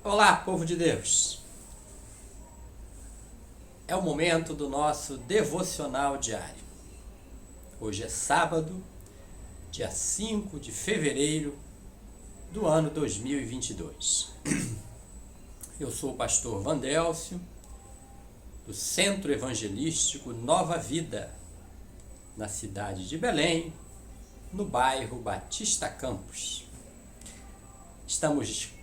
Olá, povo de Deus! É o momento do nosso devocional diário. Hoje é sábado, dia 5 de fevereiro do ano 2022. Eu sou o pastor Vandélcio, do Centro Evangelístico Nova Vida, na cidade de Belém, no bairro Batista Campos. Estamos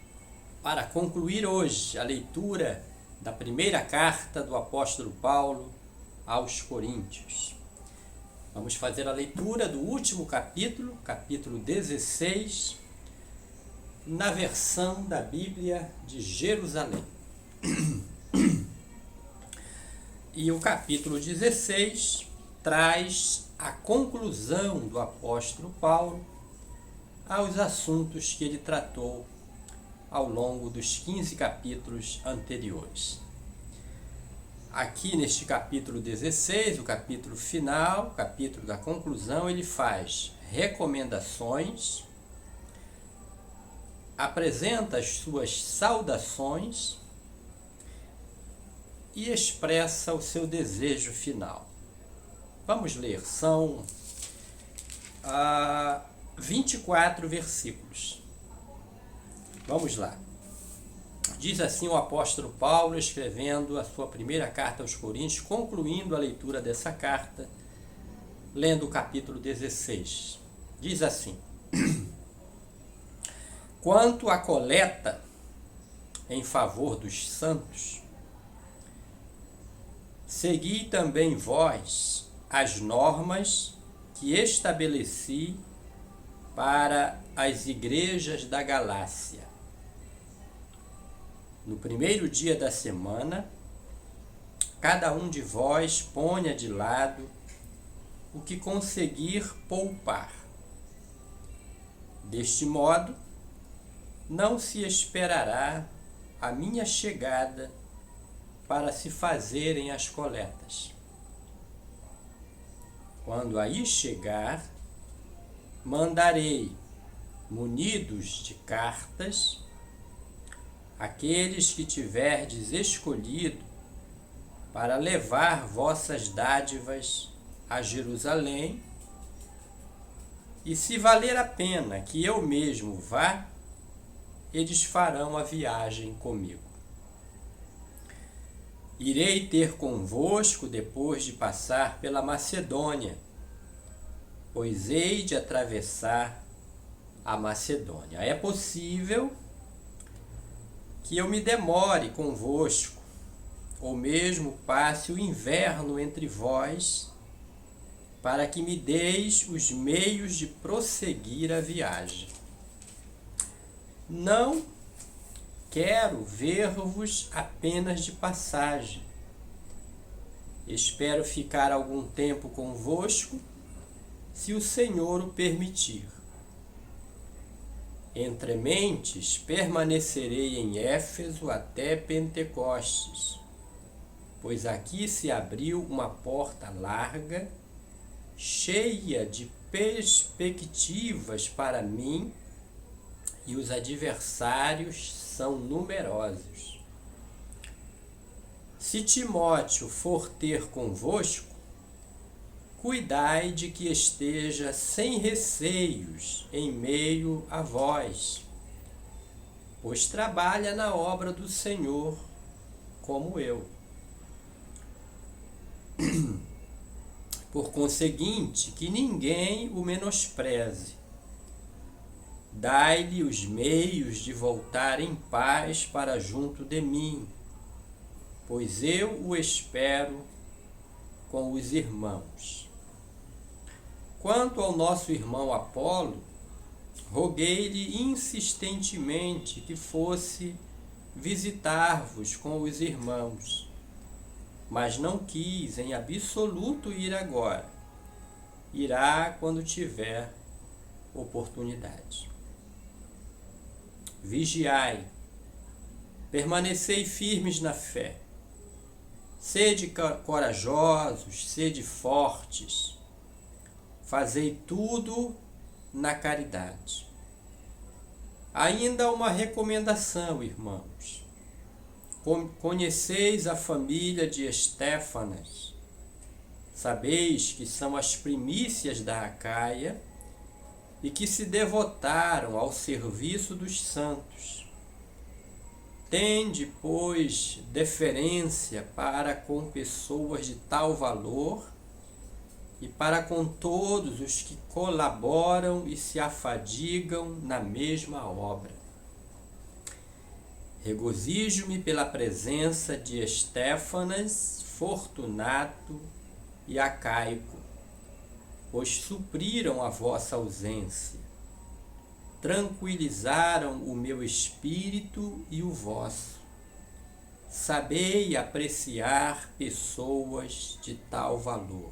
para concluir hoje a leitura da primeira carta do apóstolo Paulo aos Coríntios. Vamos fazer a leitura do último capítulo, capítulo 16, na versão da Bíblia de Jerusalém. E o capítulo 16 traz a conclusão do apóstolo Paulo aos assuntos que ele tratou ao longo dos 15 capítulos anteriores. Aqui neste capítulo 16, o capítulo final, o capítulo da conclusão, ele faz recomendações, apresenta as suas saudações e expressa o seu desejo final. Vamos ler, são 24 versículos. Vamos lá. Diz assim o apóstolo Paulo, escrevendo a sua primeira carta aos Coríntios, concluindo a leitura dessa carta, lendo o capítulo 16. Diz assim: Quanto à coleta em favor dos santos, segui também vós as normas que estabeleci para as igrejas da Galácia. No primeiro dia da semana, cada um de vós ponha de lado o que conseguir poupar. Deste modo, não se esperará a minha chegada para se fazerem as coletas. Quando aí chegar, mandarei, munidos de cartas, aqueles que tiverdes escolhido para levar vossas dádivas a Jerusalém, e se valer a pena que eu mesmo vá, eles farão a viagem comigo. Irei ter convosco depois de passar pela Macedônia, pois hei de atravessar a Macedônia. É possível que eu me demore convosco, ou mesmo passe o inverno entre vós, para que me deis os meios de prosseguir a viagem. Não quero ver-vos apenas de passagem. Espero ficar algum tempo convosco, se o Senhor o permitir. Entre mentes, permanecerei em Éfeso até Pentecostes, pois aqui se abriu uma porta larga, cheia de perspectivas para mim, e os adversários são numerosos. Se Timóteo for ter convosco, cuidai de que esteja sem receios em meio a vós, pois trabalha na obra do Senhor como eu. Por conseguinte, que ninguém o menospreze. Dai-lhe os meios de voltar em paz para junto de mim, pois eu o espero com os irmãos. Quanto ao nosso irmão Apolo, roguei-lhe insistentemente que fosse visitar-vos com os irmãos, mas não quis em absoluto ir agora. Irá quando tiver oportunidade. Vigiai, permanecei firmes na fé. Sede corajosos, sede fortes. Fazei tudo na caridade. Ainda uma recomendação, irmãos. Conheceis a família de Estéfanas. Sabeis que são as primícias da Acaia e que se devotaram ao serviço dos santos. Tende, pois, deferência para com pessoas de tal valor e para com todos os que colaboram e se afadigam na mesma obra. Regozijo-me pela presença de Estéfanas, Fortunato e Acaico, pois supriram a vossa ausência, tranquilizaram o meu espírito e o vosso. Sabei apreciar pessoas de tal valor.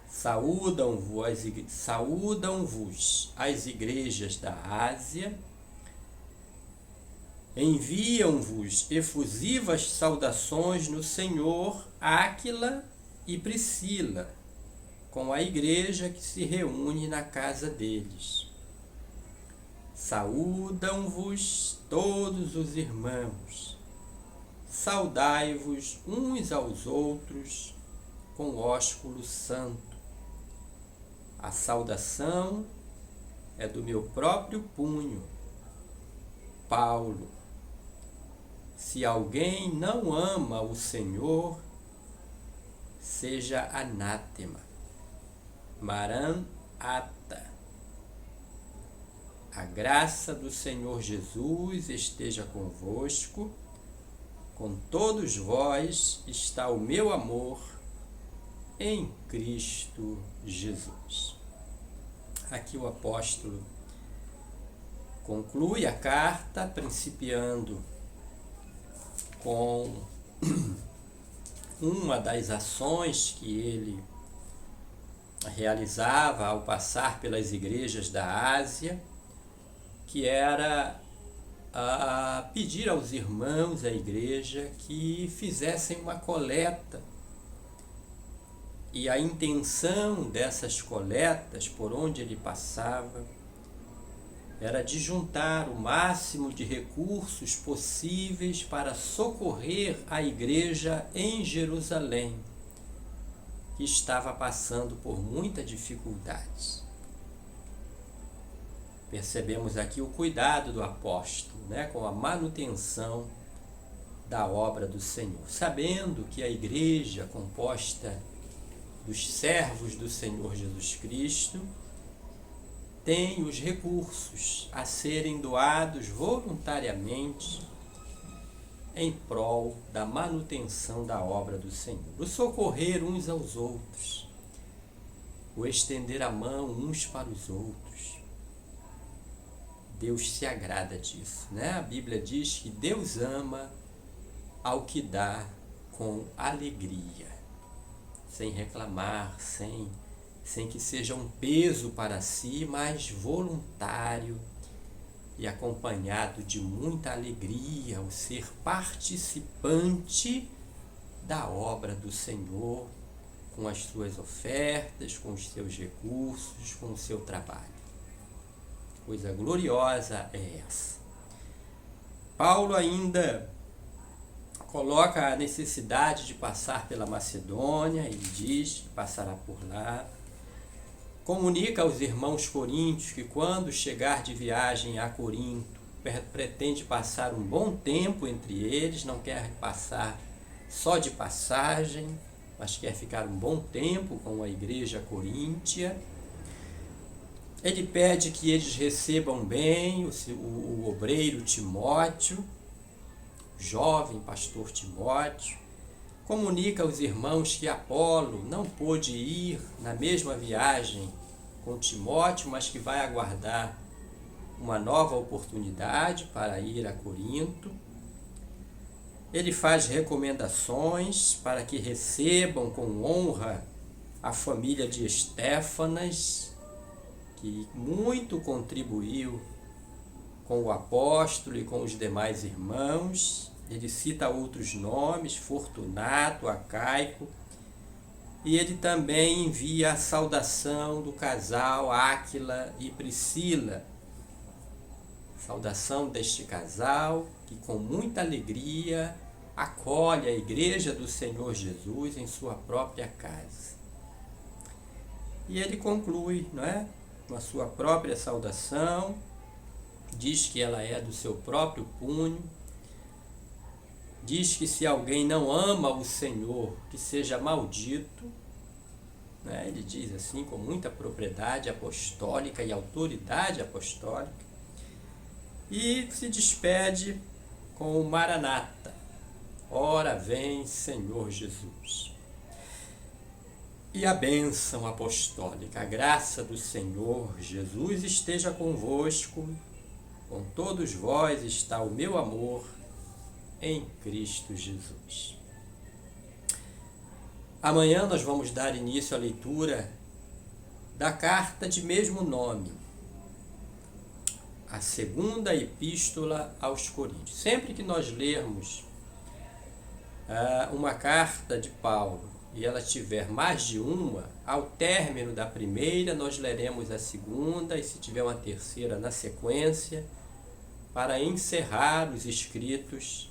Saúdam-vos as igrejas da Ásia, enviam-vos efusivas saudações no Senhor Áquila e Priscila, com a igreja que se reúne na casa deles. Saúdam-vos todos os irmãos, saudai-vos uns aos outros com ósculo santo. A saudação é do meu próprio punho, Paulo. Se alguém não ama o Senhor, seja anátema. Maranata. A graça do Senhor Jesus esteja convosco. Com todos vós está o meu amor em Cristo Jesus. Aqui o apóstolo conclui a carta, principiando com uma das ações que ele realizava ao passar pelas igrejas da Ásia, que era pedir aos irmãos da igreja que fizessem uma coleta. E a intenção dessas coletas, por onde ele passava, era de juntar o máximo de recursos possíveis para socorrer a igreja em Jerusalém, que estava passando por muita dificuldade. Percebemos aqui o cuidado do apóstolo, com a manutenção da obra do Senhor, sabendo que a igreja composta dos servos do Senhor Jesus Cristo tem os recursos a serem doados voluntariamente em prol da manutenção da obra do Senhor, o socorrer uns aos outros, o estender a mão uns para os outros. Deus se agrada disso, A Bíblia diz que Deus ama ao que dá com alegria, sem reclamar, sem que seja um peso para si, mas voluntário e acompanhado de muita alegria, o ser participante da obra do Senhor, com as suas ofertas, com os seus recursos, com o seu trabalho. Coisa gloriosa é essa. Paulo ainda coloca a necessidade de passar pela Macedônia, ele diz que passará por lá. Comunica aos irmãos coríntios que quando chegar de viagem a Corinto, pretende passar um bom tempo entre eles, não quer passar só de passagem, mas quer ficar um bom tempo com a igreja coríntia. Ele pede que eles recebam bem o obreiro Timóteo, jovem pastor Timóteo. Comunica aos irmãos que Apolo não pôde ir na mesma viagem com Timóteo, mas que vai aguardar uma nova oportunidade para ir a Corinto. Ele faz recomendações para que recebam com honra a família de Estéfanas, que muito contribuiu com o apóstolo e com os demais irmãos. Ele cita outros nomes, Fortunato, Acaico, e ele também envia a saudação do casal Áquila e Priscila, Saudação deste casal que com muita alegria acolhe a Igreja do Senhor Jesus em sua própria casa. E ele conclui, não é? Com a sua própria saudação, diz que ela é do seu próprio punho, diz que se alguém não ama o Senhor, que seja maldito, né? Ele diz assim com muita propriedade apostólica e autoridade apostólica, e se despede com o Maranata, ora vem Senhor Jesus. E a bênção apostólica, a graça do Senhor Jesus esteja convosco, com todos vós está o meu amor em Cristo Jesus. Amanhã nós vamos dar início à leitura da carta de mesmo nome, a segunda epístola aos Coríntios. Sempre que nós lermos uma carta de Paulo e ela tiver mais de uma, ao término da primeira nós leremos a segunda e se tiver uma terceira na sequência, para encerrar os escritos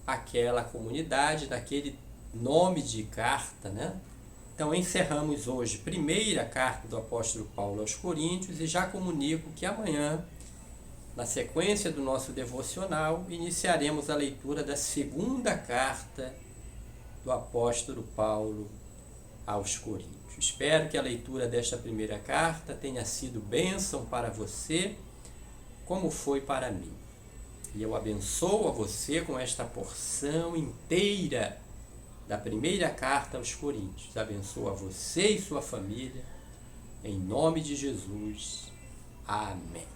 àquela comunidade, daquele nome de carta, né? Então encerramos hoje a primeira carta do apóstolo Paulo aos Coríntios e já comunico que amanhã, na sequência do nosso devocional, iniciaremos a leitura da segunda carta do apóstolo Paulo aos Coríntios. Espero que a leitura desta primeira carta tenha sido bênção para você, como foi para mim. E eu abençoo a você com esta porção inteira da primeira carta aos Coríntios. Abençoo a você e sua família, em nome de Jesus. Amém.